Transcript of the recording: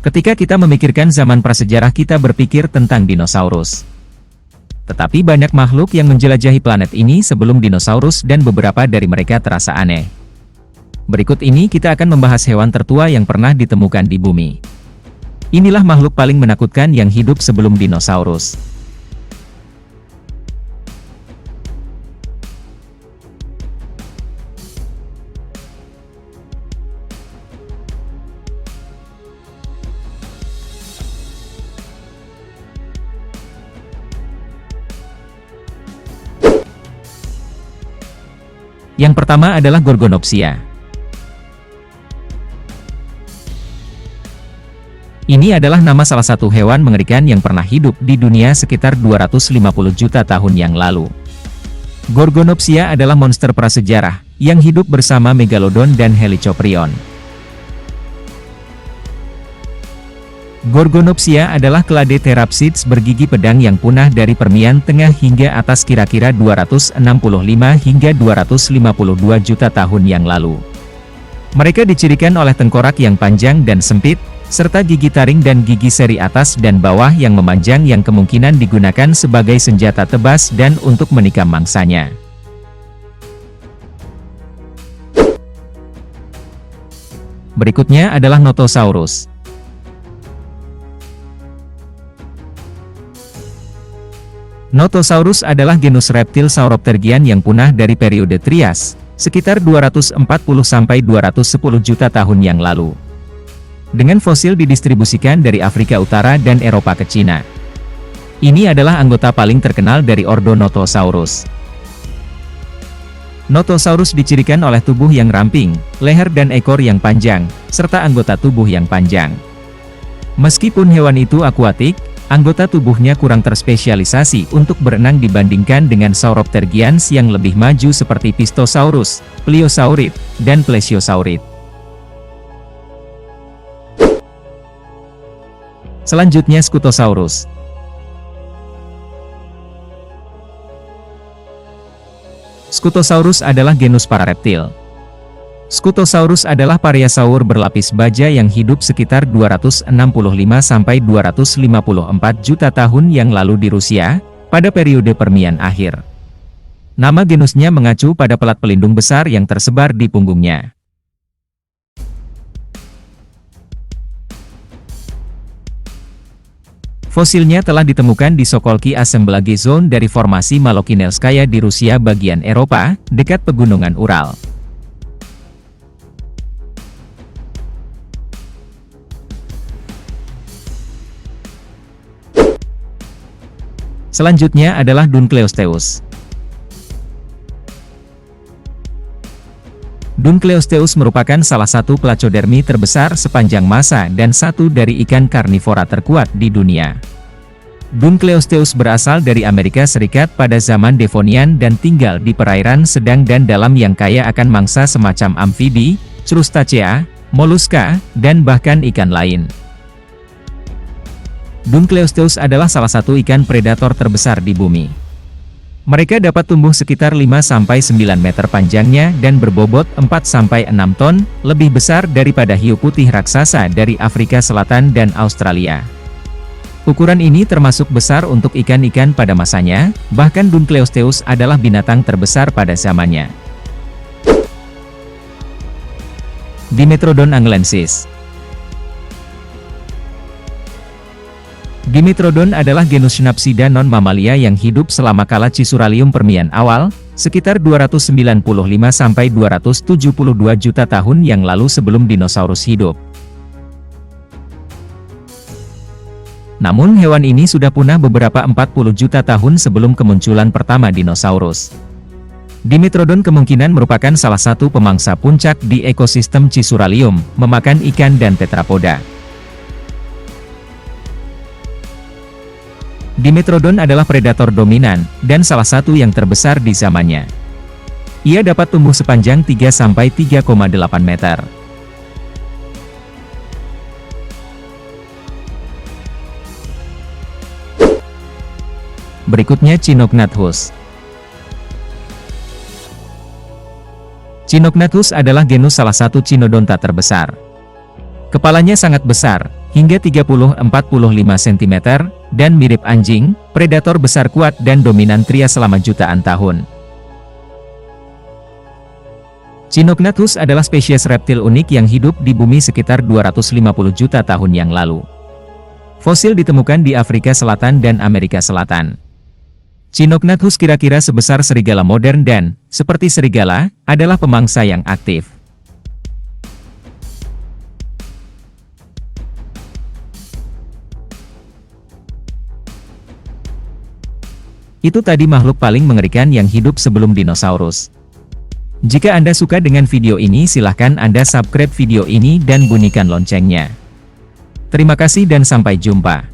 Ketika kita memikirkan zaman prasejarah, kita berpikir tentang dinosaurus. Tetapi banyak makhluk yang menjelajahi planet ini sebelum dinosaurus dan beberapa dari mereka terasa aneh. Berikut ini kita akan membahas hewan tertua yang pernah ditemukan di bumi. Inilah makhluk paling menakutkan yang hidup sebelum dinosaurus. Yang pertama adalah Gorgonopsia. Ini adalah nama salah satu hewan mengerikan yang pernah hidup di dunia sekitar 250 juta tahun yang lalu. Gorgonopsia adalah monster prasejarah yang hidup bersama Megalodon dan Helicoprion. Gorgonopsia adalah kelade therapsids bergigi pedang yang punah dari Permian Tengah hingga atas kira-kira 265 hingga 252 juta tahun yang lalu. Mereka dicirikan oleh tengkorak yang panjang dan sempit, serta gigi taring dan gigi seri atas dan bawah yang memanjang yang kemungkinan digunakan sebagai senjata tebas dan untuk menikam mangsanya. Berikutnya adalah Notosaurus. Notosaurus adalah genus reptil Sauroptergian yang punah dari periode Trias, sekitar 240-210 juta tahun yang lalu. Dengan fosil didistribusikan dari Afrika Utara dan Eropa ke Cina. Ini adalah anggota paling terkenal dari ordo Notosaurus. Notosaurus dicirikan oleh tubuh yang ramping, leher dan ekor yang panjang, serta anggota tubuh yang panjang. Meskipun hewan itu akuatik, anggota tubuhnya kurang terspesialisasi untuk berenang dibandingkan dengan Sauroptergians yang lebih maju seperti Pistosaurus, Pliosaurid, dan Plesiosaurid. Selanjutnya Scutosaurus. Scutosaurus adalah genus parareptil. Scutosaurus adalah pariasaur berlapis baja yang hidup sekitar 265-254 juta tahun yang lalu di Rusia, pada periode Permian akhir. Nama genusnya mengacu pada pelat pelindung besar yang tersebar di punggungnya. Fosilnya telah ditemukan di Sokolki Assemblage Zone dari formasi Malokinelskaya di Rusia bagian Eropa, dekat pegunungan Ural. Selanjutnya adalah Dunkleosteus. Dunkleosteus merupakan salah satu placodermi terbesar sepanjang masa dan satu dari ikan karnivora terkuat di dunia. Dunkleosteus berasal dari Amerika Serikat pada zaman Devonian dan tinggal di perairan sedang dan dalam yang kaya akan mangsa semacam amfibi, crustacea, moluska, dan bahkan ikan lain. Dunkleosteus adalah salah satu ikan predator terbesar di bumi. Mereka dapat tumbuh sekitar 5-9 meter panjangnya dan berbobot 4-6 ton, lebih besar daripada hiu putih raksasa dari Afrika Selatan dan Australia. Ukuran ini termasuk besar untuk ikan-ikan pada masanya, bahkan Dunkleosteus adalah binatang terbesar pada zamannya. Dimetrodon anglensis. Dimetrodon adalah genus Schnapsida non-mamalia yang hidup selama kala Cisuralium Permian awal, sekitar 295-272 juta tahun yang lalu sebelum dinosaurus hidup. Namun hewan ini sudah punah beberapa 40 juta tahun sebelum kemunculan pertama dinosaurus. Dimetrodon kemungkinan merupakan salah satu pemangsa puncak di ekosistem Cisuralium, memakan ikan dan tetrapoda. Dimetrodon adalah predator dominan, dan salah satu yang terbesar di zamannya. Ia dapat tumbuh sepanjang 3-3,8 meter. Berikutnya Cinognathus. Cinognathus adalah genus salah satu Cinodonta terbesar. Kepalanya sangat besar, hingga 30-45 cm, dan mirip anjing, predator besar kuat dan dominan pria selama jutaan tahun. Cinognathus adalah spesies reptil unik yang hidup di bumi sekitar 250 juta tahun yang lalu. Fosil ditemukan di Afrika Selatan dan Amerika Selatan. Cinognathus kira-kira sebesar serigala modern dan, seperti serigala, adalah pemangsa yang aktif. Itu tadi makhluk paling mengerikan yang hidup sebelum dinosaurus. Jika Anda suka dengan video ini, silahkan Anda subscribe video ini dan bunyikan loncengnya. Terima kasih dan sampai jumpa.